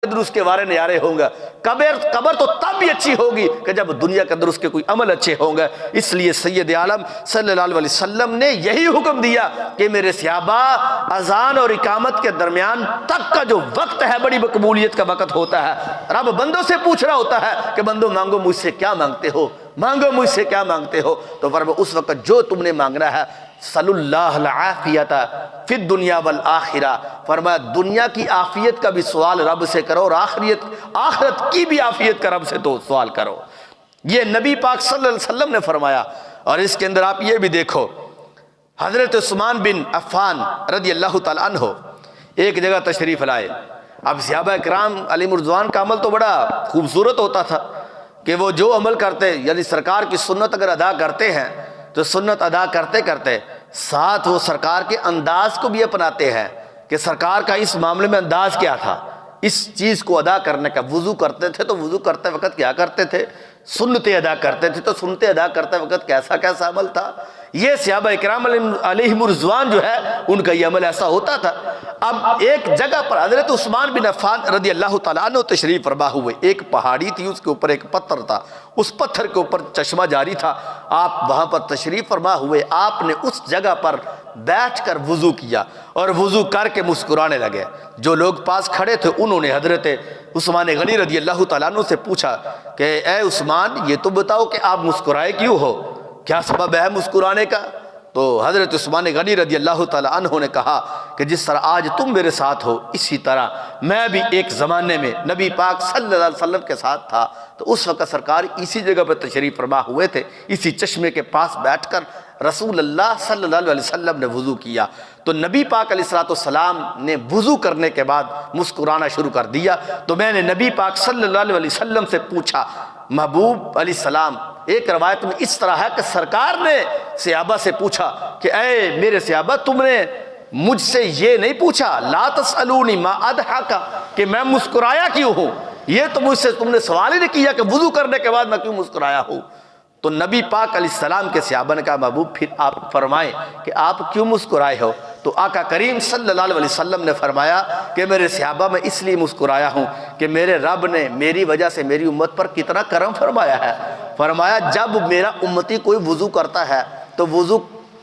اندر اس کے وارے نیارے ہوں گے، قبر تو تب بھی اچھی ہوگی کہ جب دنیا کے اندر اس کے کوئی عمل اچھے ہوں گے۔ اس لیے سید عالم صلی اللہ علیہ وسلم نے یہی حکم دیا کہ میرے صحابہ، اذان اور اقامت کے درمیان تک کا جو وقت ہے بڑی مقبولیت کا وقت ہوتا ہے۔ رب بندوں سے پوچھ رہا ہوتا ہے کہ بندو مانگو مجھ سے کیا مانگتے ہو، مانگو مجھ سے کیا مانگتے ہو، تو فرمایا اس وقت جو تم نے مانگنا ہے صلی اللہ العافیت فی الدنیا والآخرہ، فرمایا دنیا کی عافیت کا بھی سوال رب سے کرو اور آخرت کی بھی عافیت کا رب سے تو سوال کرو۔ یہ نبی پاک صلی اللہ علیہ وسلم نے فرمایا۔ اور اس کے اندر آپ یہ بھی دیکھو، حضرت عثمان بن عفان رضی اللہ تعالیٰ عنہ ایک جگہ تشریف لائے۔ اب صحابہ کرام علیہم رضوان کا عمل تو بڑا خوبصورت ہوتا تھا کہ وہ جو عمل کرتے، یعنی سرکار کی سنت اگر ادا کرتے ہیں تو سنت ادا کرتے کرتے ساتھ وہ سرکار کے انداز کو بھی اپناتے ہیں کہ سرکار کا اس معاملے میں انداز کیا تھا، اس چیز کو ادا کرنے کا۔ وضو کرتے تھے تو وضو کرتے وقت کیا کرتے تھے، سنتیں ادا کرتے تھے تو سنتیں ادا کرتے وقت کیسا کیسا عمل تھا۔ یہ صحابہ کرام علیہم رضوان جو ہے ان کا یہ عمل ایسا ہوتا تھا۔ اب ایک جگہ پر حضرت عثمان بن عفان رضی اللہ تعالیٰ عنہ تشریف فرما ہوئے، ایک پہاڑی تھی، اس کے اوپر ایک پتھر تھا، اس پتھر کے اوپر چشمہ جاری تھا۔ آپ وہاں پر تشریف فرما ہوئے، آپ نے اس جگہ پر بیٹھ کر وضو کیا اور وضو کر کے مسکرانے لگے۔ جو لوگ پاس کھڑے تھے انہوں نے حضرت عثمان غنی رضی اللہ تعالیٰ عنہ سے پوچھا کہ اے عثمان یہ تو بتاؤ کہ آپ مسکرائے کیوں ہو، کیا سبب ہے مسکرانے کا؟ تو حضرت عثمان غنی رضی اللہ تعالیٰ عنہ نے کہا کہ جس طرح آج تم میرے ساتھ ہو اسی طرح میں بھی ایک زمانے میں نبی پاک صلی اللہ علیہ وسلم کے ساتھ تھا، تو اس وقت سرکار اسی جگہ پر تشریف فرما ہوئے تھے، اسی چشمے کے پاس بیٹھ کر رسول اللہ صلی اللہ علیہ وسلم نے وضو کیا۔ تو نبی پاک علیہ السلام نے وضو کرنے کے بعد مسکرانا شروع کر دیا۔ تو میں نے نبی پاک صلی اللہ علیہ وسلم سے پوچھا، محبوب علیہ السلام، ایک روایت میں اس طرح ہے کہ سرکار نے صحابہ سے پوچھا کہ اے میرے صحابہ تم نے مجھ سے یہ نہیں پوچھا لا تسألونی ما اضحک کہ میں مسکرایا کیوں ہوں، یہ تو مجھ سے تم نے سوال ہی نہیں کیا کہ وضو کرنے کے بعد میں کیوں مسکرایا ہوں۔ تو نبی پاک علیہ السلام کے صحابہ نے کہا محبوب پھر آپ فرمائیں کہ آپ کیوں مسکرائے ہو؟ تو آقا کریم صلی اللہ علیہ وسلم نے فرمایا کہ میرے صحابہ میں اس لیے مسکرایا ہوں کہ میرے رب نے میری وجہ سے میری امت پر کتنا کرم فرمایا ہے۔ فرمایا جب میرا امتی کوئی وضو کرتا ہے تو وضو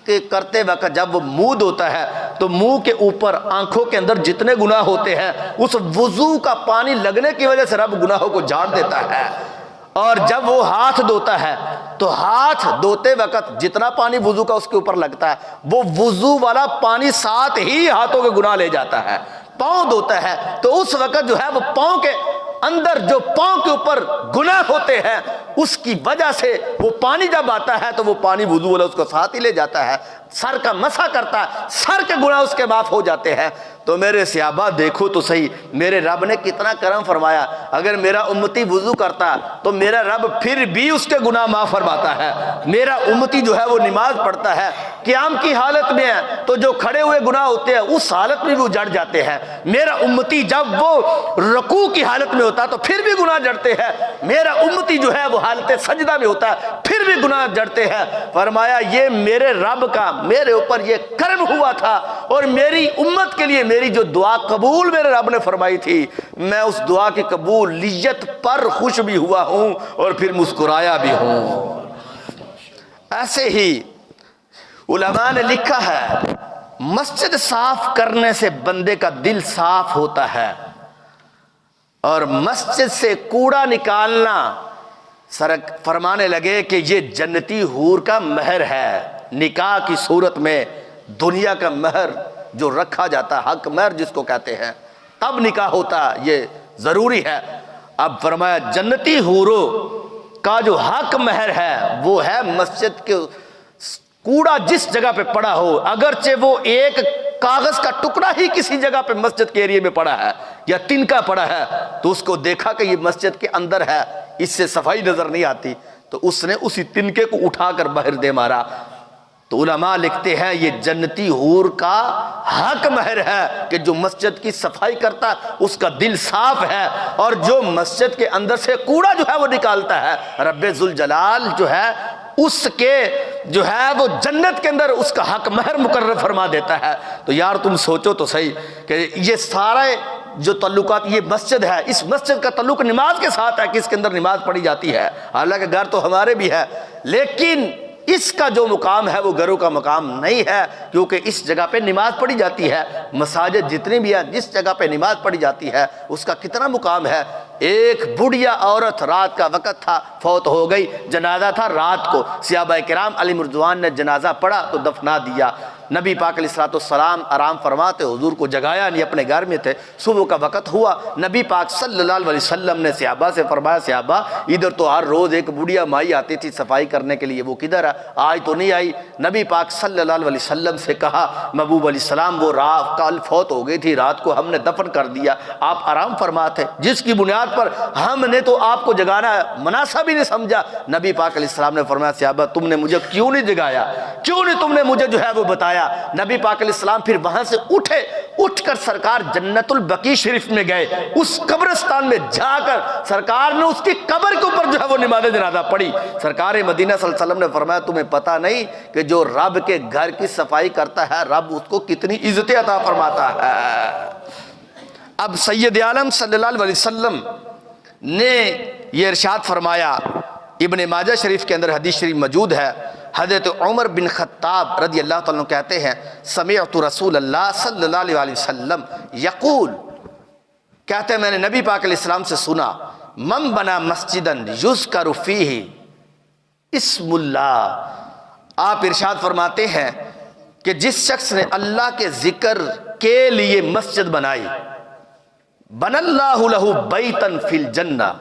کے کرتے وقت جب وہ منہ دھوتا ہے تو منہ کے اوپر آنکھوں کے اندر جتنے گناہ ہوتے ہیں اس وضو کا پانی لگنے کی وجہ سے رب گناہوں کو جھاڑ دیتا ہے۔ اور جب وہ ہاتھ دھوتا ہے تو ہاتھ دھوتے وقت جتنا پانی وضو کا اس کے اوپر لگتا ہے وہ وضو والا پانی ساتھ ہی ہاتھوں کے گناہ لے جاتا ہے۔ پاؤں دھوتا ہے تو اس وقت جو ہے وہ پاؤں کے اندر جو پاؤں کے اوپر گناہ ہوتے ہیں اس کی وجہ سے وہ پانی جب آتا ہے تو وہ پانی وضو والا اس کو ساتھ ہی لے جاتا ہے، سر کا مسح کرتا ہے، سر کے گناہ اس کے معاف ہو جاتے ہیں۔ تو میرے صحابہ دیکھو تو صحیح میرے رب نے کتنا کرم فرمایا، اگر میرا امتی وضو کرتا تو میرا رب پھر بھی اس کے گناہ معاف فرماتا ہے۔ میرا امتی جو ہے وہ نماز پڑھتا ہے، قیام کی حالت میں ہے تو جو کھڑے ہوئے گناہ ہوتے ہیں اس حالت میں بھی وہ جڑ جاتے ہیں۔ میرا امتی جب وہ رکوع کی حالت میں ہوتا ہے تو پھر بھی گناہ جڑتے ہیں۔ میرا امتی جو ہے وہ حالت سجدہ میں ہوتا ہے پھر بھی گناہ جڑتے ہیں۔ فرمایا یہ میرے رب کا میرے اوپر یہ کرم ہوا تھا اور میری امت کے لیے میری جو دعا قبول میرے رب نے فرمائی تھی میں اس دعا کی قبولیت پر خوش بھی ہوا ہوں اور پھر مسکرایا بھی ہوں۔ ایسے ہی علماء نے لکھا ہے مسجد صاف کرنے سے بندے کا دل صاف ہوتا ہے اور مسجد سے کوڑا نکالنا فرمانے لگے کہ یہ جنتی حور کا مہر ہے۔ نکاح کی صورت میں دنیا کا مہر جو رکھا جاتا ہے حق مہر جس کو کہتے ہیں تب نکاح ہوتا ہے، یہ ضروری ہے۔ اب فرمایا جنتی حوروں کا جو حق مہر ہے وہ ہے مسجد کے کوڑا جس جگہ پہ پڑا ہو، اگرچہ وہ ایک کاغذ کا ٹکڑا ہی کسی جگہ پہ مسجد کے ایریے میں پڑا ہے یا تنکا پڑا ہے تو اس کو دیکھا کہ یہ مسجد کے اندر ہے، اس سے صفائی نظر نہیں آتی تو اس نے اسی تنکے کو اٹھا کر باہر دے مارا۔ تو علماء لکھتے ہیں یہ جنتی حور کا حق مہر ہے کہ جو مسجد کی صفائی کرتا ہے اس کا دل صاف ہے اور جو مسجد کے اندر سے کوڑا جو ہے وہ نکالتا ہے رب ذوالجلال جو ہے اس کے جو ہے وہ جنت کے اندر اس کا حق مہر مقرر فرما دیتا ہے۔ تو یار تم سوچو تو صحیح کہ یہ سارے جو تعلقات، یہ مسجد ہے، اس مسجد کا تعلق نماز کے ساتھ ہے کہ اس کے اندر نماز پڑھی جاتی ہے، حالانکہ گھر تو ہمارے بھی ہے، لیکن اس کا جو مقام ہے وہ گھروں کا مقام نہیں ہے، کیونکہ اس جگہ پہ نماز پڑھی جاتی ہے۔ مساجد جتنی بھی ہیں جس جگہ پہ نماز پڑھی جاتی ہے اس کا کتنا مقام ہے۔ ایک بڑھیا عورت، رات کا وقت تھا، فوت ہو گئی، جنازہ تھا رات کو، صحابہ کرام علیہ رضوان نے جنازہ پڑھا تو دفنا دیا۔ نبی پاک علیہ السلام آرام فرماتے، حضور کو جگایا نہیں، اپنے گھر میں تھے، صبح کا وقت ہوا، نبی پاک صلی اللہ علیہ وسلم نے صحابہ سے فرمایا، صحابہ ادھر تو ہر روز ایک بڑھیا مائی آتی تھی صفائی کرنے کے لیے، وہ کدھر ہے؟ آج تو نہیں آئی۔ نبی پاک صلی اللہ علیہ وسلم سے کہا، محبوب علیہ السلام وہ رات کل فوت ہو گئی تھی، رات کو ہم نے دفن کر دیا، آپ آرام فرماتے، جس کی بنیاد پر ہم نے تو آپ کو جگانا مناسب ہی نہیں سمجھا۔ نبی پاک علیہ السلام نے فرمایا، صحابہ تم نے مجھے کیوں نہیں جگایا، کیوں نہیں تم نے مجھے جو ہے وہ بتایا؟ نبی پاک علیہ السلام پھر وہاں سے اٹھے، اٹھ کر سرکار جنت البقیع شریف میں گئے، اس قبرستان میں جا کر سرکار نے اس کی قبر کے اوپر جو ہے وہ نماز جنازہ پڑھی۔ سرکار مدینہ صلی اللہ علیہ وسلم نے فرمایا، تمہیں پتہ نہیں کہ جو رب کے گھر کی صفائی کرتا ہے رب اس کو کتنی عزت عطا فرماتا ہے۔ اب سید عالم صلی اللہ علیہ وسلم نے یہ ارشاد فرمایا، ابن ماجہ شریف کے اندر حدیث شریف موجود ہے، حضرت عمر بن خطاب رضی اللہ تعالیٰ عنہ کہتے ہیں، سمعت رسول اللہ صلی اللہ علیہ وسلم یقول، کہتے ہیں میں نے نبی پاک علیہ السلام سے سنا، من بنا مسجدن یذکر فیہ اسم اللہ، آپ ارشاد فرماتے ہیں کہ جس شخص نے اللہ کے ذکر کے لیے مسجد بنائی، بن اللہ لہ بیتن فی الجنہ،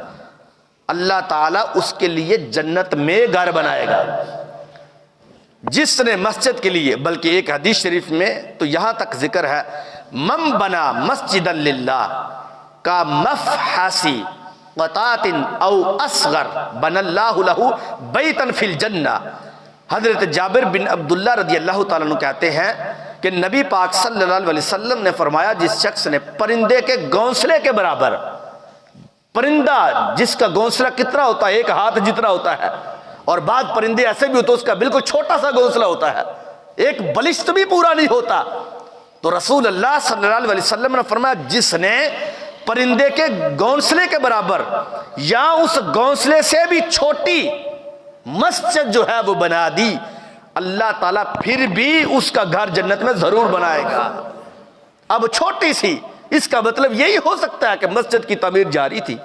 اللہ تعالیٰ اس کے لیے جنت میں گھر بنائے گا۔ جس نے مسجد کے لیے، بلکہ ایک حدیث شریف میں تو یہاں تک ذکر ہے، من بنا مسجدا للہ کا مفحسی قطعۃ او اصغر بن اللہ لہ بیتن فی الجنہ۔ حضرت جابر بن عبداللہ رضی اللہ تعالیٰ عنہ کہتے ہیں کہ نبی پاک صلی اللہ علیہ وسلم نے فرمایا، جس شخص نے پرندے کے گھونسلے کے برابر، پرندہ جس کا گھونسلہ کتنا ہوتا ہے، ایک ہاتھ جتنا ہوتا ہے، اور بعض پرندے ایسے بھی ہوتے ہیں اس کا بالکل چھوٹا سا گھونسلہ ہوتا ہے، ایک بلشت بھی پورا نہیں ہوتا، تو رسول اللہ صلی اللہ علیہ وسلم نے فرمایا، جس نے پرندے کے گھونسلے کے برابر یا اس گھونسلے سے بھی چھوٹی مسجد جو ہے وہ بنا دی، اللہ تعالیٰ پھر بھی اس کا گھر جنت میں ضرور بنائے گا۔ اب چھوٹی سی، اس کا مطلب یہی ہو سکتا ہے کہ مسجد کی تعمیر جاری تھی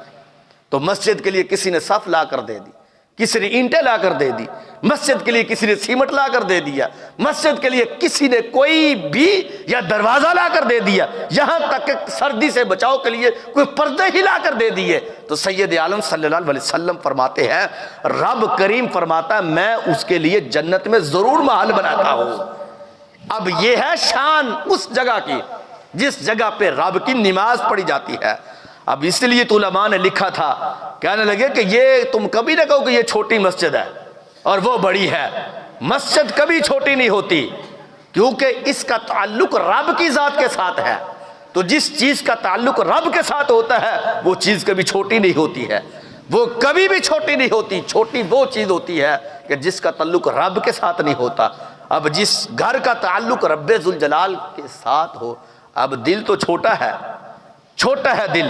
تو مسجد کے لیے کسی نے صف لا کر دے دی، کسی نے اینٹیں لا کر دے دی، مسجد کے لیے کسی نے سیمنٹ لا کر دے دیا، مسجد کے لیے کسی نے کوئی بھی یا دروازہ لا کر دے دیا، یہاں تک کہ سردی سے بچاؤ کے لیے کوئی پردے ہی لا کر دے دیے، تو سید عالم صلی اللہ علیہ وسلم فرماتے ہیں، رب کریم فرماتا ہے میں اس کے لیے جنت میں ضرور محل بناتا ہوں۔ اب یہ ہے شان اس جگہ کی جس جگہ پہ رب کی نماز پڑھی جاتی ہے۔ اب اس لیے تو علماء نے لکھا تھا، کہنے لگے کہ یہ تم کبھی نہ کہو کہ یہ چھوٹی مسجد ہے اور وہ بڑی ہے، مسجد کبھی چھوٹی نہیں ہوتی، کیونکہ اس کا تعلق رب کی ذات کے ساتھ ہے، تو جس چیز کا تعلق رب کے ساتھ ہوتا ہے وہ چیز کبھی چھوٹی نہیں ہوتی ہے، وہ کبھی بھی چھوٹی نہیں ہوتی۔ چھوٹی وہ چیز ہوتی ہے کہ جس کا تعلق رب کے ساتھ نہیں ہوتا۔ اب جس گھر کا تعلق رب ذوالجلال کے ساتھ ہو، اب دل تو چھوٹا ہے دل،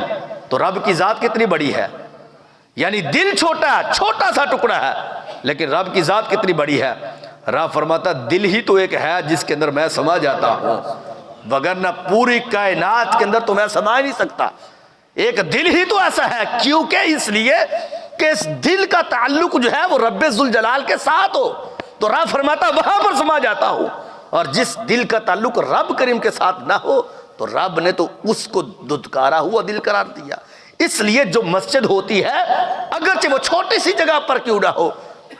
تو رب کی ذات کتنی بڑی ہے، یعنی دل چھوٹا ہے، چھوٹا سا ٹکڑا ہے، لیکن رب کی ذات کتنی بڑی ہے۔ رب فرماتا دل ہی تو ایک ہے جس کے اندر میں سما جاتا ہوں، وگرنہ پوری کائنات کے اندر تو میں سما ہی نہیں سکتا، ایک دل ہی تو ایسا ہے، کیونکہ اس لیے کہ اس دل کا تعلق جو ہے وہ رب ذوالجلال کے ساتھ ہو، تو رب فرماتا وہاں پر سما جاتا ہوں، اور جس دل کا تعلق رب کریم کے ساتھ نہ ہو تو رب نے تو اس کو دھتکارا ہوا دل قرار دیا۔ اس لیے جو مسجد ہوتی ہے اگرچہ وہ چھوٹی سی جگہ پر کیوں نہ ہو،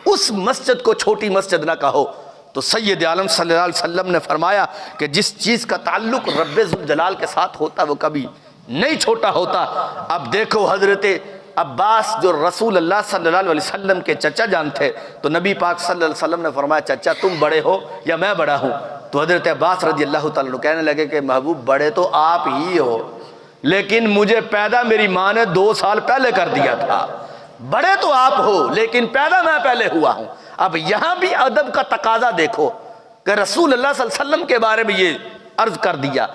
اس مسجد کو چھوٹی مسجد نہ کہو۔ تو سید عالم صلی اللہ علیہ وسلم نے فرمایا کہ جس چیز کا تعلق رب ذوالجلال کے ساتھ ہوتا وہ کبھی نہیں چھوٹا ہوتا۔ اب دیکھو حضرت عباس جو رسول اللہ صلی اللہ علیہ وسلم کے چچا جان تھے، تو نبی پاک صلی اللہ علیہ وسلم نے فرمایا چچا تم بڑے ہو یا میں بڑا ہوں؟ تو حضرت عباس رضی اللہ تعالیٰ عنہ کہنے لگے کہ محبوب بڑے تو آپ ہی ہو، لیکن مجھے پیدا میری ماں نے 2 سال پہلے کر دیا تھا، بڑے تو آپ ہو لیکن پیدا میں پہلے ہوا ہوں۔ اب یہاں بھی ادب کا تقاضا دیکھو کہ رسول اللہ صلی اللہ علیہ وسلم کے بارے میں یہ عرض کر دیا،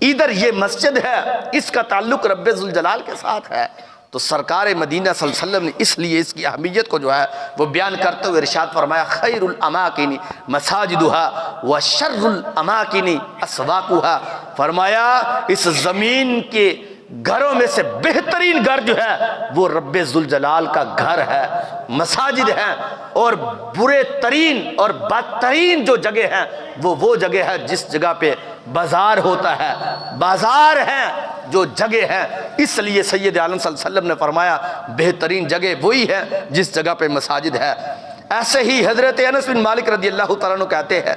ادھر یہ مسجد ہے، اس کا تعلق رب ذوالجلال کے ساتھ ہے۔ تو سرکار مدینہ صلی اللہ علیہ وسلم نے اس لیے اس کی اہمیت کو جو ہے وہ بیان کرتے ہوئے ارشاد فرمایا خیر الاماکن مساجدها وشر الاماکن اسواقها، فرمایا اس زمین کے گھروں میں سے بہترین گھر جو ہے وہ رب ذوالجلال کا گھر ہے، مساجد ہیں، اور برے ترین اور بدترین جو جگہ ہیں وہ جگہ ہے جس جگہ پہ بازار ہوتا ہے، بازار ہیں جو جگہ ہے۔ اس لیے سید عالم صلی اللہ علیہ وسلم نے فرمایا بہترین جگہ وہی ہے جس جگہ پہ مساجد ہے۔ ایسے ہی حضرت انس بن مالک رضی اللہ تعالیٰ عنہ کہتے ہیں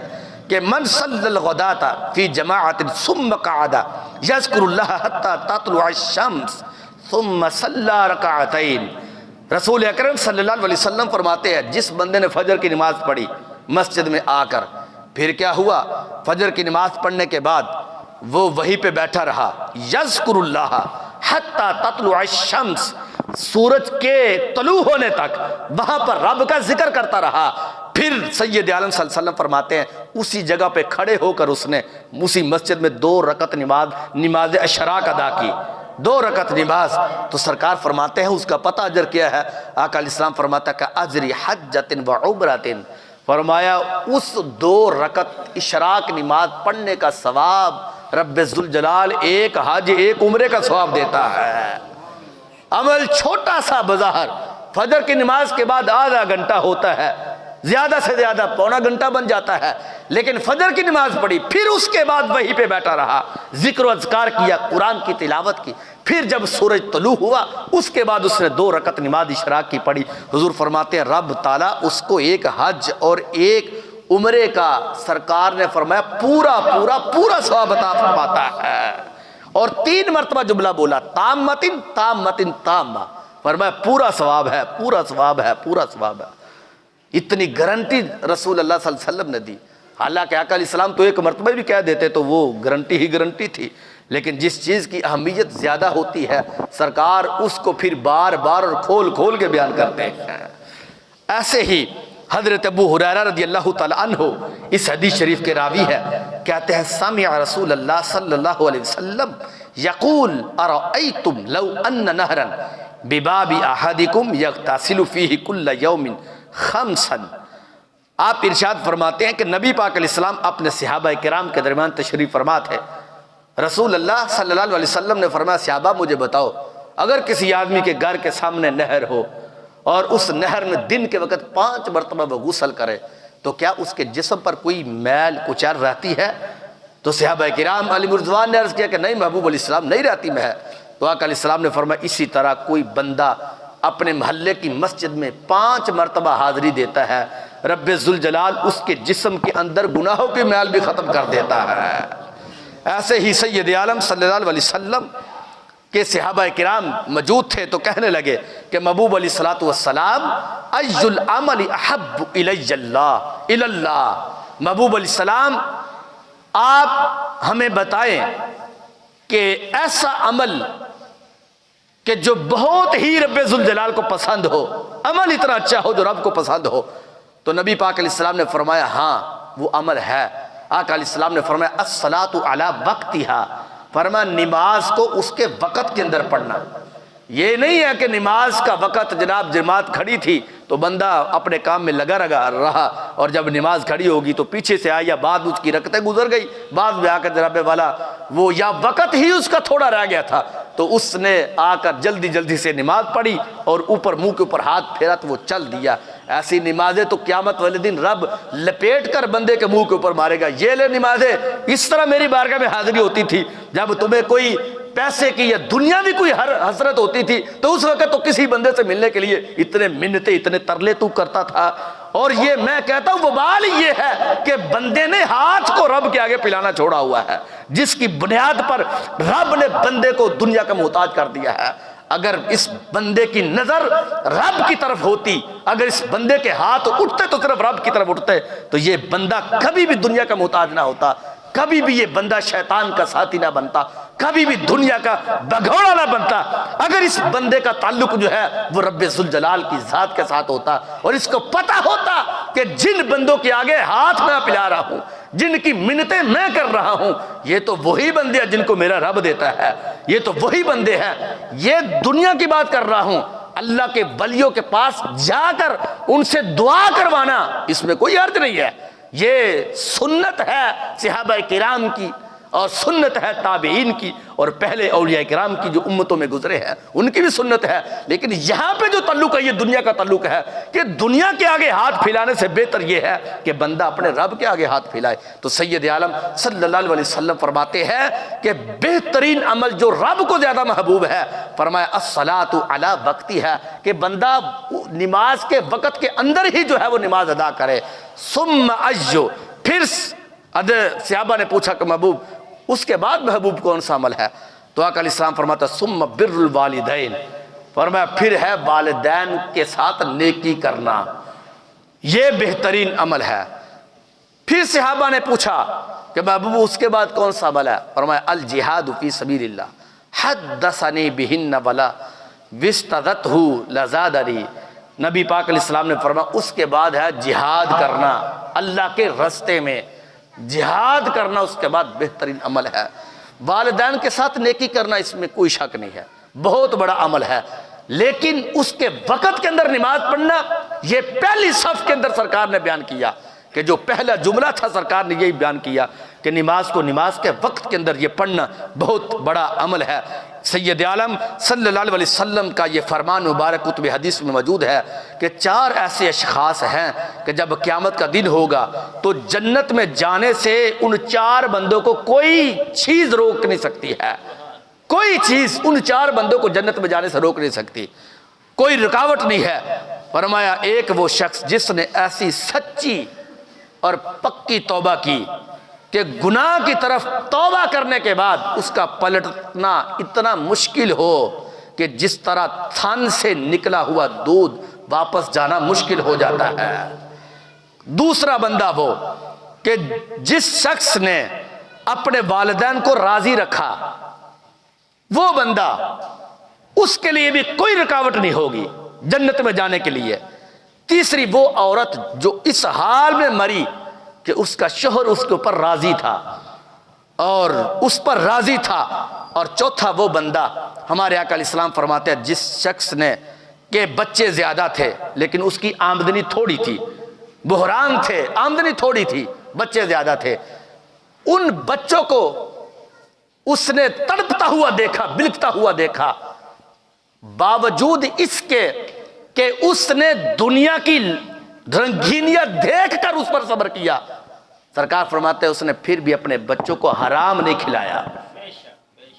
کہ من صلی الغداۃ فی جماعت ثم قعد یذکر اللہ حتی تطلع الشمس ثم صلی رکعتین، رسول اکرم صلی اللہ علیہ وسلم فرماتے ہیں جس بندے نے فجر کی نماز پڑھی مسجد میں آ کر، پھر کیا ہوا، فجر کی نماز پڑھنے کے بعد وہ وہیں پہ بیٹھا رہا، یذکر اللہ حتی تطلع الشمس، سورج کے طلوع ہونے تک وہاں پر رب کا ذکر کرتا رہا، پھر سید عالم صلی اللہ علیہ وسلم فرماتے ہیں اسی جگہ پہ کھڑے ہو کر اس نے اسی مسجد میں 2 رکعت نماز اشراق ادا کی، 2 رکعت نماز، تو سرکار فرماتے ہیں اس کا پتہ اجر کیا ہے؟ آقا علیہ السلام فرماتا ہے کہ اجر حجۃ و عمرۃ، فرمایا اس 2 رکعت اشراق نماز پڑھنے کا ثواب رب ذوالجلال ایک حج ایک عمرے کا ثواب دیتا ہے۔ عمل چھوٹا سا بظاہر، فجر کی نماز کے بعد آدھا گھنٹہ ہوتا ہے، زیادہ سے زیادہ پونا گھنٹہ بن جاتا ہے، لیکن فجر کی نماز پڑھی، پھر اس کے بعد وہیں پہ بیٹھا رہا، ذکر و اذکار کیا، قرآن کی تلاوت کی، پھر جب سورج طلوع ہوا اس کے بعد اس نے 2 رکعت نماز اشراق کی پڑھی، حضور فرماتے ہیں رب تعالیٰ اس کو ایک حج اور ایک عمرے کا، سرکار نے فرمایا پورا ثواب عطا فرماتا ہے۔ اور 3 مرتبہ جملہ بولا تامتن تامتن تامہ، فرمایا پورا ثواب ہے، پورا ثواب ہے، پورا ثواب ہے۔ اتنی گارنٹی رسول اللہ صلی اللہ علیہ وسلم نے دی، حالانکہ آقا علیہ السلام تو 1 مرتبہ بھی کہہ دیتے تو وہ گارنٹی ہی گارنٹی تھی، لیکن جس چیز کی اہمیت زیادہ ہوتی ہے سرکار اس کو پھر بار بار اور کھول کے بیان کرتے ہیں۔ ایسے ہی حضرت ابو ہریرہ رضی اللہ تعالی عنہ اس حدیث شریف کے راوی ہے، کہتے ہیں سمع رسول اللہ صلی اللہ علیہ وسلم یقول ارأیتم لو ان نہرا بباب احدکم یغتسل فیہ کل یوم 5، آپ ارشاد فرماتے ہیں کہ نبی پاک علیہ السلام اپنے صحابہ کرام کے درمیان تشریف فرما تھے، رسول اللہ صلی اللہ علیہ وسلم نے فرمایا صحابہ مجھے بتاؤ اگر کسی آدمی کے گھر کے سامنے نہر ہو اور اس نہر میں دن کے وقت 5 مرتبہ وہ غسل کرے تو کیا اس کے جسم پر کوئی میل کچر رہتی ہے؟ تو صحابہ کرام علیہ رضوان نے عرض کیا کہ نہیں محبوب علیہ السلام نہیں رہتی میں ہے۔ تو آقا علیہ السلام نے فرمایا اسی طرح کوئی بندہ اپنے محلے کی مسجد میں 5 مرتبہ حاضری دیتا ہے رب ذوالجلال اس کے جسم کے اندر گناہوں کی میل بھی ختم کر دیتا ہے۔ ایسے ہی سید عالم صلی اللہ علیہ وسلم کہ صحابہ کرام موجود تھے تو کہنے لگے کہ محبوب علیہ السلام ای العمل احب الی اللہ، محبوب علیہ السلام آپ ہمیں بتائیں کہ ایسا عمل کہ جو بہت ہی رب ذوالجلال کو پسند ہو، عمل اتنا اچھا ہو جو رب کو پسند ہو۔ تو نبی پاک علیہ السلام نے فرمایا ہاں وہ عمل ہے۔ آقا علیہ السلام نے فرمایا الصلاۃ علی وقتها، فرمایا نماز کو اس کے وقت کے اندر پڑھنا۔ یہ نہیں ہے کہ نماز کا وقت جناب جماعت کھڑی تھی تو بندہ اپنے کام میں لگا رہا اور جب نماز کھڑی ہوگی تو پیچھے سے آئی یا بعد اس کی رکعتیں گزر گئی، بعد میں آ کر جناب والا وہ یا وقت ہی اس کا تھوڑا رہ گیا تھا تو اس نے آ کر جلدی سے نماز پڑھی اور منہ کے اوپر ہاتھ پھیرا تو وہ چل دیا۔ ایسی نمازیں تو قیامت والے دن رب لپیٹ کر بندے کے منہ کے اوپر مارے گا، یہ لے نمازیں اس طرح میری بارگاہ میں حاضری ہوتی تھی جب تمہیں کوئی پیسے کی یا دنیاوی کوئی ہر حسرت ہوتی تھی تو اس وقت تو کسی بندے سے ملنے کے لیے اتنے منتیں اتنے ترلے تو کرتا تھا۔ اور یہ میں کہتا ہوں وبال یہ ہے کہ بندے نے ہاتھ کو رب کے آگے پلانا چھوڑا ہوا ہے، جس کی بنیاد پر رب نے بندے کو دنیا کا محتاج کر دیا ہے۔ اگر اس بندے کی نظر رب کی طرف ہوتی، اگر اس بندے کے ہاتھ اٹھتے تو صرف رب کی طرف اٹھتے تو یہ بندہ کبھی بھی دنیا کا محتاج نہ ہوتا، کبھی بھی یہ بندہ شیطان کا ساتھی نہ بنتا، کبھی بھی دنیا کا بھگوڑا نہ بنتا۔ اگر اس بندے کا تعلق جو ہے وہ رب ذوالجلال کی ذات کے ساتھ ہوتا اور اس کو پتہ ہوتا کہ جن بندوں کے آگے ہاتھ میں پلا رہا ہوں، جن کی منتیں میں کر رہا ہوں، یہ تو وہی بندے ہیں جن کو میرا رب دیتا ہے، یہ تو وہی بندے ہیں۔ یہ دنیا کی بات کر رہا ہوں، اللہ کے ولیوں کے پاس جا کر ان سے دعا کروانا اس میں کوئی حرج نہیں ہے۔ یہ سنت ہے صحابہ کرام کی اور سنت ہے تابعین کی اور پہلے اولیاء کرام کی جو امتوں میں گزرے ہیں ان کی بھی سنت ہے۔ لیکن یہاں پہ جو تعلق ہے یہ دنیا کا تعلق ہے کہ دنیا کے آگے ہاتھ پھیلانے سے بہتر یہ ہے کہ بندہ اپنے رب کے آگے ہاتھ پھیلائے۔ تو سید عالم صلی اللہ علیہ وسلم فرماتے ہیں کہ بہترین عمل جو رب کو زیادہ محبوب ہے، فرمایا الصلاۃ علی وقتی ہے، کہ بندہ نماز کے وقت کے اندر ہی جو ہے وہ نماز ادا کرے۔ ثم ایو، پھر صحابہ نے پوچھا کہ محبوب اس کے بعد محبوب کون سا عمل ہے؟ تو آقا علیہ السلام فرماتا ثم بر الوالدین، فرمایا پھر ہے والدین کے ساتھ نیکی کرنا، یہ بہترین عمل ہے۔ پھر صحابہ نے پوچھا کہ محبوب اس کے بعد کون سا عمل ہے؟ فرمایا الجہاد فی سبیل اللہ حدثنی بہن ولا وستدتہ لزادنی، نبی پاک علیہ السلام نے فرمایا اس کے بعد ہے جہاد کرنا اللہ کے راستے میں، جہاد کرنا اس کے بعد بہترین عمل ہے۔ والدین کے ساتھ نیکی کرنا اس میں کوئی شک نہیں ہے، بہت بڑا عمل ہے، لیکن اس کے وقت کے اندر نماز پڑھنا یہ پہلی صف کے اندر سرکار نے بیان کیا کہ جو پہلا جملہ تھا سرکار نے یہی بیان کیا کہ نماز کو نماز کے وقت کے اندر یہ پڑھنا بہت بڑا عمل ہے۔ سید عالم صلی اللہ علیہ وسلم کا یہ فرمان مبارک کتب حدیث میں موجود ہے کہ 4 ایسے اشخاص ہیں کہ جب قیامت کا دن ہوگا تو جنت میں جانے سے ان 4 بندوں کو کوئی چیز روک نہیں سکتی ہے، کوئی چیز ان 4 بندوں کو جنت میں جانے سے روک نہیں سکتی، کوئی رکاوٹ نہیں ہے۔ فرمایا ایک وہ شخص جس نے ایسی سچی اور پکی توبہ کی کہ گناہ کی طرف توبہ کرنے کے بعد اس کا پلٹنا اتنا مشکل ہو کہ جس طرح تھن سے نکلا ہوا دودھ واپس جانا مشکل ہو جاتا ہے۔ دوسرا بندہ وہ کہ جس شخص نے اپنے والدین کو راضی رکھا، وہ بندہ، اس کے لیے بھی کوئی رکاوٹ نہیں ہوگی جنت میں جانے کے لیے۔ تیسری وہ عورت جو اس حال میں مری کہ اس کا شوہر اس کے اوپر راضی تھا اور اس پر راضی تھا۔ اور چوتھا وہ بندہ، ہمارے آقا علیہ السلام فرماتے ہیں جس شخص نے کہ بچے زیادہ تھے لیکن اس کی آمدنی تھوڑی تھی، بحران تھے، آمدنی تھوڑی تھی، بچے زیادہ تھے، ان بچوں کو اس نے تڑپتا ہوا دیکھا، بلکتا ہوا دیکھا، باوجود اس کے کہ اس نے دنیا کی رنگینیاں دیکھ کر اس پر صبر کیا، سرکار فرماتے ہیں اس نے پھر بھی اپنے بچوں کو حرام نہیں کھلایا،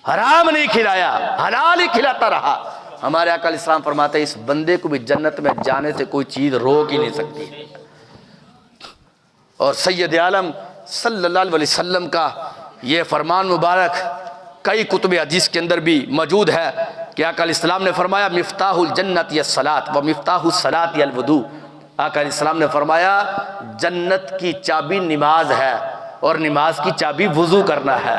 حرام نہیں کھلایا، حلال ہی کھلاتا رہا۔ ہمارے آقا علیہ السلام فرماتے ہیں اس بندے کو بھی جنت میں جانے سے کوئی چیز روک ہی نہیں سکتی۔ اور سید عالم صلی اللہ علیہ وسلم کا یہ فرمان مبارک کئی کتب حدیث کے اندر بھی موجود ہے کہ آقا علیہ السلام نے فرمایا مفتاح الجنت الصلاۃ و مفتاح الصلاۃ الوضوء، آقا علیہ السلام نے فرمایا جنت کی چابی نماز ہے اور نماز کی چابی وضو کرنا ہے،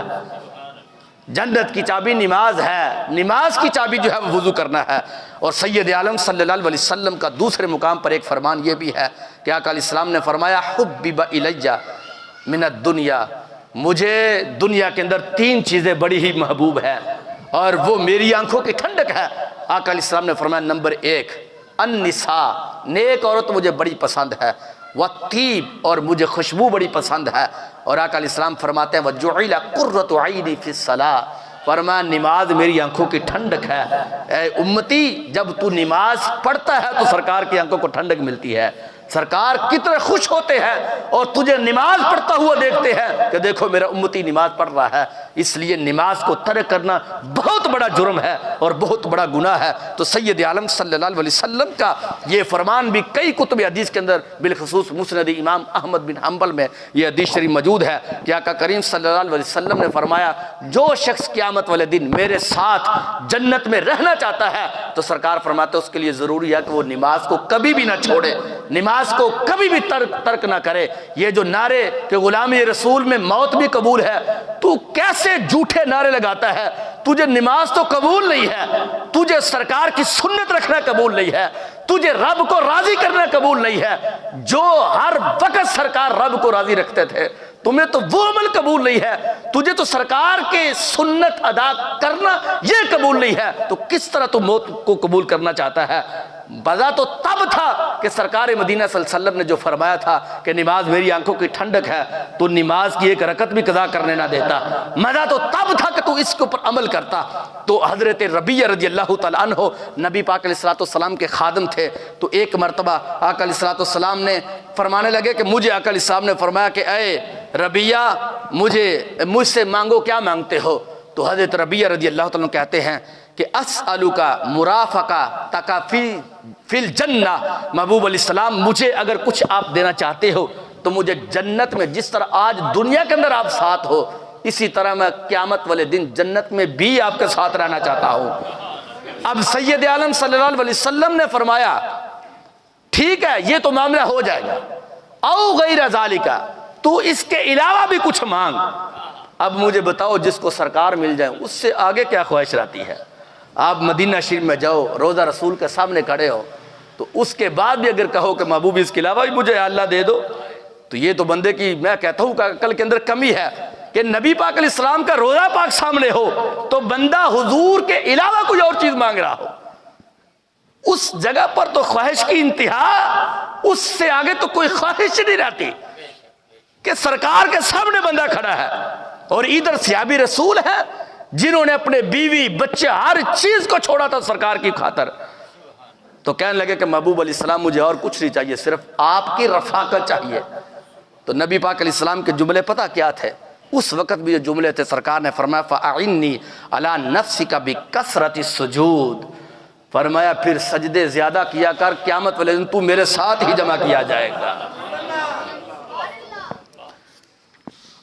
جنت کی چابی نماز ہے، نماز کی چابی جو ہے وہ وضو کرنا ہے۔ اور سید عالم صلی اللہ علیہ وسلم کا دوسرے مقام پر ایک فرمان یہ بھی ہے کہ آقا علیہ السلام نے فرمایا حبب الی من الدنیا، مجھے دنیا کے اندر 3 چیزیں بڑی ہی محبوب ہے اور وہ میری آنکھوں کی ٹھنڈک ہے۔ آقا علیہ السلام نے فرمایا نمبر 1 النساء، نیک عورت مجھے بڑی پسند ہے، والطیب، اور مجھے خوشبو بڑی پسند ہے۔ اور آقا علیہ السلام فرماتے ہیں وجعل قرۃ عینی فی الصلاۃ، فرمایا نماز میری آنکھوں کی ٹھنڈک ہے۔ اے امتی جب تو نماز پڑھتا ہے تو سرکار کی آنکھوں کو ٹھنڈک ملتی ہے، سرکار کتنے خوش ہوتے ہیں اور تجھے نماز پڑھتا ہوا دیکھتے ہیں کہ دیکھو میرا امتی نماز پڑھ رہا ہے۔ اس لیے نماز کو ترک کرنا بہت بڑا جرم ہے اور بہت بڑا گناہ ہے۔ تو سید عالم صلی اللہ علیہ وسلم کا یہ فرمان بھی کئی کتب حدیث کے اندر بالخصوص مسند امام احمد بن حنبل میں یہ حدیث شریف موجود ہے کہ آقا کریم صلی اللہ علیہ وسلم نے فرمایا جو شخص قیامت والے دن میرے ساتھ جنت میں رہنا چاہتا ہے تو سرکار فرماتے ہیں اس کے لیے ضروری ہے کہ وہ نماز کو کبھی بھی نہ چھوڑے، نماز کو کبھی بھی ترک نہ کرے۔ یہ جو نعرے کہ غلامی رسول میں موت بھی قبول ہے، تو کیسے جھوٹے نعرے لگاتا ہے؟ تجھے نماز تو قبول نہیں ہے، تجھے سرکار کی سنت رکھنا قبول نہیں ہے، تجھے رب کو راضی کرنا قبول نہیں ہے۔ جو ہر وقت سرکار رب کو راضی رکھتے تھے تمہیں تو وہ عمل قبول نہیں ہے، تجھے تو سرکار کے سنت ادا کرنا یہ قبول نہیں ہے، تو کس طرح تو موت کو قبول کرنا چاہتا ہے؟ مزہ تو تب تھا کہ سرکار مدینہ صلی اللہ علیہ وسلم نے جو فرمایا تھا کہ نماز میری آنکھوں کی ٹھنڈک ہے، تو نماز کی ایک رکعت بھی قضا کرنے نہ دیتا۔ مزہ تو تب تھا کہ تو اس کے اوپر عمل کرتا۔ تو حضرت ربیعہ رضی اللہ تعالیٰ عنہ نبی پاک علیہ السلام کے خادم تھے، تو ایک مرتبہ آقا علیہ السلام نے فرمانے لگے کہ مجھے آقا علیہ السلام نے فرمایا کہ اے ربیعہ مجھ سے مانگو، کیا مانگتے ہو؟ تو حضرت ربیعہ رضی اللہ تعالیٰ کہتے ہیں کہ اسألوکا مرافقہ تکافی فی الجنہ، محبوب علیہ السلام مجھے اگر کچھ آپ دینا چاہتے ہو تو مجھے جنت میں جس طرح آج دنیا کے اندر آپ ساتھ ہو، اسی طرح میں قیامت والے دن جنت میں بھی آپ کے ساتھ رہنا چاہتا ہوں۔ اب سید عالم صلی اللہ علیہ وسلم نے فرمایا ٹھیک ہے یہ تو معاملہ ہو جائے گا، او غیر ذالک، تو اس کے علاوہ بھی کچھ مانگ۔ اب مجھے بتاؤ جس کو سرکار مل جائیں اس سے آگے کیا خواہش رہتی ہے؟ آپ مدینہ شریف میں جاؤ، روضہ رسول کے سامنے کھڑے ہو، تو اس کے بعد بھی اگر کہو کہ محبوب اس کے علاوہ بھی مجھے اللہ دے دو، تو یہ تو بندے کی میں کہتا ہوں کہ عقل کے اندر کمی ہے کہ نبی پاک علیہ السلام کا روضہ پاک سامنے ہو تو بندہ حضور کے علاوہ کوئی اور چیز مانگ رہا ہو۔ اس جگہ پر تو خواہش کی انتہا، اس سے آگے تو کوئی خواہش نہیں رہتی کہ سرکار کے سامنے بندہ کھڑا ہے، اور ادھر صحابی رسول ہے جنہوں نے اپنے بیوی بچے ہر چیز کو چھوڑا تھا سرکار کی خاطر۔ تو کہنے لگے کہ محبوب علیہ السلام مجھے اور کچھ نہیں چاہیے، صرف آپ کی رفاقت چاہیے۔ تو نبی پاک علیہ السلام کے جملے پتہ کیا تھے؟ اس وقت بھی یہ جملے تھے، سرکار نے فرمایا فَأَعِنِّي عَلَىٰ نَفْسِكَ بِكَثْرَةِ السُّجُودِ، فرمایا پھر سجدے زیادہ کیا کر، قیامت والے دن تو میرے ساتھ ہی جمع کیا جائے گا۔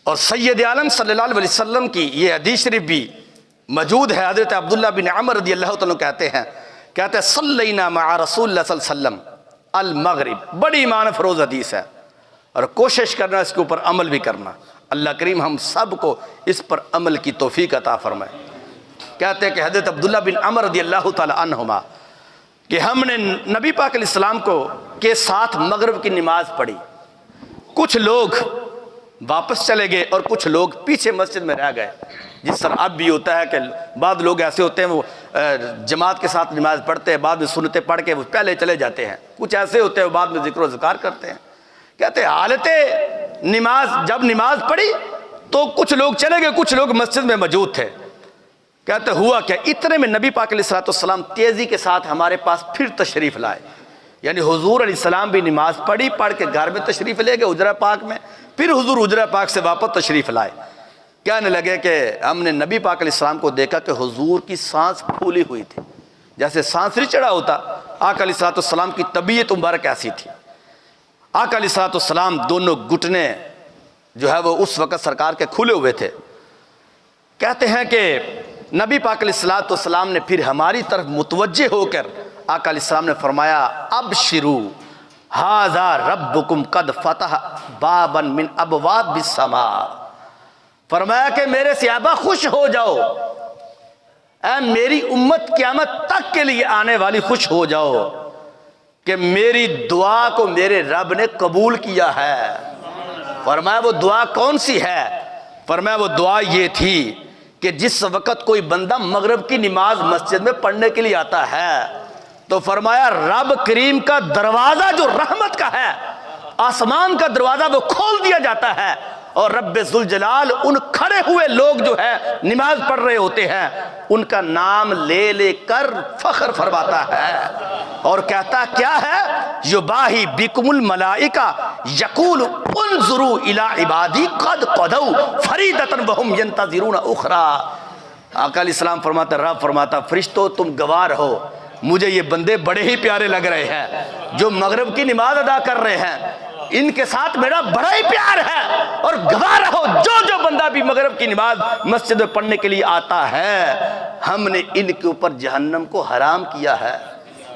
اور سید عالم صلی اللہ علیہ وسلم کی یہ حدیث شریف بھی موجود ہے، حضرت عبداللہ بن عمر رضی اللہ تعالیٰ کہتے ہیں صلینا مع رسول اللہ صلی اللہ علیہ وسلم المغرب، بڑی ایمان فروز حدیث ہے، اور کوشش کرنا اس کے اوپر عمل بھی کرنا۔ اللہ کریم ہم سب کو اس پر عمل کی توفیق عطا فرمائے۔ کہتے ہیں کہ حضرت عبداللہ بن عمر رضی اللہ تعالیٰ عنہما کہ ہم نے نبی پاک علیہ السلام کے ساتھ مغرب کی نماز پڑھی، کچھ لوگ واپس چلے گئے اور کچھ لوگ پیچھے مسجد میں رہ گئے، جس طرح اب بھی ہوتا ہے کہ بعض لوگ ایسے ہوتے ہیں وہ جماعت کے ساتھ نماز پڑھتے ہیں، بعد میں سنتیں پڑھ کے وہ پہلے چلے جاتے ہیں، کچھ ایسے ہوتے ہیں وہ بعد میں ذکر و ذکار کرتے ہیں۔ کہتے ہیں حالت نماز جب نماز پڑھی تو کچھ لوگ چلے گئے، کچھ لوگ مسجد میں موجود تھے۔ کہتے ہوا کیا، اتنے میں نبی پاک علیہ السلام تیزی کے ساتھ ہمارے پاس پھر تشریف لائے، یعنی حضور علیہ السلام بھی نماز پڑھی، پڑھ کے گھر میں تشریف لے گئے حجرہ پاک میں، پھر حضور حجرہ پاک سے واپس تشریف لائے۔ کہنے لگے کہ ہم نے نبی پاک علیہ السلام کو دیکھا کہ حضور کی سانس پھولی ہوئی تھی، جیسے سانس نہیں چڑھا ہوتا۔ آقا علیہ السلام کی طبیعت مبارک ایسی تھی۔ آقا علیہ السلام دونوں گھٹنے جو ہے وہ اس وقت سرکار کے کھلے ہوئے تھے۔ کہتے ہیں کہ نبی پاک علیہ السلام نے پھر ہماری طرف متوجہ ہو کر آقا علیہ السلام نے فرمایا ابشروا ھذا ربکم قد فتح بابا من ابواب السماء، فرمایا کہ میرے صحابہ خوش ہو جاؤ، اے میری امت قیامت تک کے لیے آنے والی خوش ہو جاؤ کہ میری دعا کو میرے رب نے قبول کیا ہے۔ فرمایا وہ دعا کون سی ہے؟ فرمایا وہ دعا یہ تھی کہ جس وقت کوئی بندہ مغرب کی نماز مسجد میں پڑھنے کے لیے آتا ہے تو فرمایا رب کریم کا دروازہ جو رحمت کا ہے، آسمان کا دروازہ وہ کھول دیا جاتا ہے، اور رب ذوالجلال ان کھڑے ہوئے لوگ جو ہے نماز پڑھ رہے ہوتے ہیں ان کا نام لے لے کر فخر فرماتا ہے، اور کہتا کیا ہے یباہی بکم الملائکہ یقول انظروا الی عبادی قد قضوا فریضۃ وہم ینتظرون اخری۔ آقا علیہ السلام فرماتا، رب فرماتا فرشتو تم گوار ہو، مجھے یہ بندے بڑے ہی پیارے لگ رہے ہیں جو مغرب کی نماز ادا کر رہے ہیں، ان کے ساتھ میرا بڑا ہی پیار ہے، اور گواہ رہو جو بندہ بھی مغرب کی نماز مسجد میں پڑھنے کے لیے آتا ہے ہم نے ان کے اوپر جہنم کو حرام کیا ہے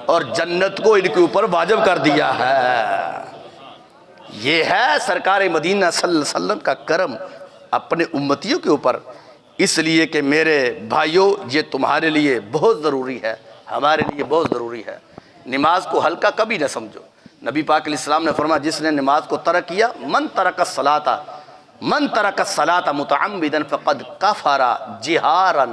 اور جنت کو ان کے اوپر واجب کر دیا ہے۔ یہ ہے سرکار مدینہ صلی اللہ علیہ وسلم کا کرم اپنے امتیوں کے اوپر۔ اس لیے کہ میرے بھائیوں یہ تمہارے لیے بہت ضروری ہے، ہمارے لیے بہت ضروری ہے، نماز کو ہلکا کبھی نہ سمجھو۔ نبی پاک علیہ السلام نے فرمایا جس نے نماز کو ترک کیا من ترک الصلاۃ من ترک الصلاۃ متعمدا فقد کفر جہارا،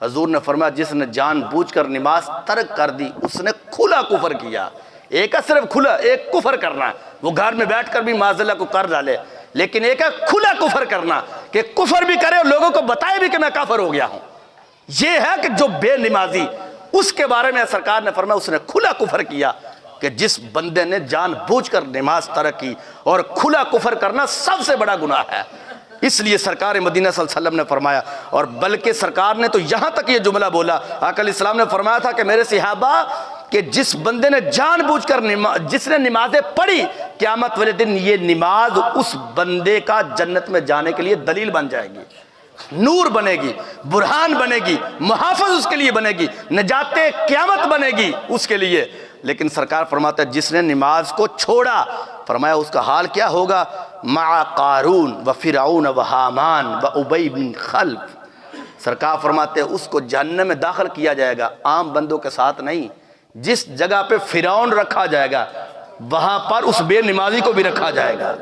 حضور نے فرمایا جس نے جان بوجھ کر نماز ترک کر دی اس نے کھلا کفر کیا۔ ایک ہے صرف کھلا، ایک کفر کرنا، وہ گھر میں بیٹھ کر بھی معاذ اللہ کو کر ڈالے، لیکن ایک ہے کھلا کفر کرنا کہ کفر بھی کرے اور لوگوں کو بتائے بھی کہ میں کافر ہو گیا ہوں۔ یہ ہے کہ جو بے نمازی، اس کے بارے میں سرکار نے فرمایا اس نے کھلا کفر کیا، کہ جس بندے نے جان بوجھ کر نماز ترک کی، اور کھلا کفر کرنا سب سے بڑا گناہ ہے۔ اس لیے سرکار مدینہ صلی اللہ علیہ وسلم نے فرمایا، اور بلکہ سرکار نے تو یہاں تک یہ جملہ بولا، آقا علیہ السلام نے فرمایا تھا کہ میرے صحابہ کہ جس بندے نے جان بوجھ کر جس نے نمازیں پڑھی، قیامت والے دن یہ نماز اس بندے کا جنت میں جانے کے لیے دلیل بن جائے گی، نور بنے گی، برہان بنے گی، محافظ اس کے لیے بنے گی، نجات قیامت بنے گی اس کے لیے۔ لیکن سرکار فرماتا ہے جس نے نماز کو چھوڑا، فرمایا اس کا حال کیا ہوگا، مع قارون و فرعون و حامان و ابی بن خلف، سرکار فرماتے ہیں اس کو جہنم میں داخل کیا جائے گا، عام بندوں کے ساتھ نہیں۔ جس جگہ پہ فرعون رکھا جائے گا وہاں پر اس بے نمازی کو بھی رکھا جائے گا،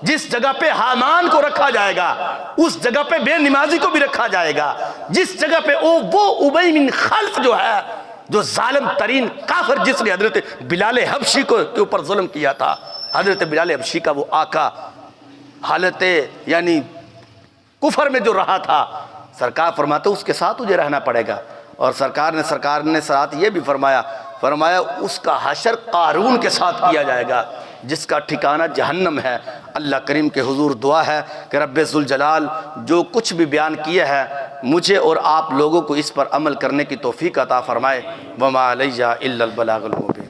جس جگہ پہ حامان کو رکھا جائے گا اس جگہ پہ بے نمازی کو بھی رکھا جائے گا، جس جگہ پہ وہ ابی بن خلف جو ہے، جو ظالم ترین کافر، جس نے حضرت بلال حبشی کے اوپر ظلم کیا تھا، حضرت بلال حبشی کا وہ آقا حالت یعنی کفر میں جو رہا تھا، سرکار فرماتے اس کے ساتھ تجھے رہنا پڑے گا۔ اور سرکار نے ساتھ یہ بھی فرمایا اس کا حشر قارون کے ساتھ کیا جائے گا جس کا ٹھکانہ جہنم ہے۔ اللہ کریم کے حضور دعا ہے کہ رب ذوالجلال جو کچھ بھی بیان کیا ہے مجھے اور آپ لوگوں کو اس پر عمل کرنے کی توفیق عطا فرمائے۔ وما علیہ الا البلاغ المبین۔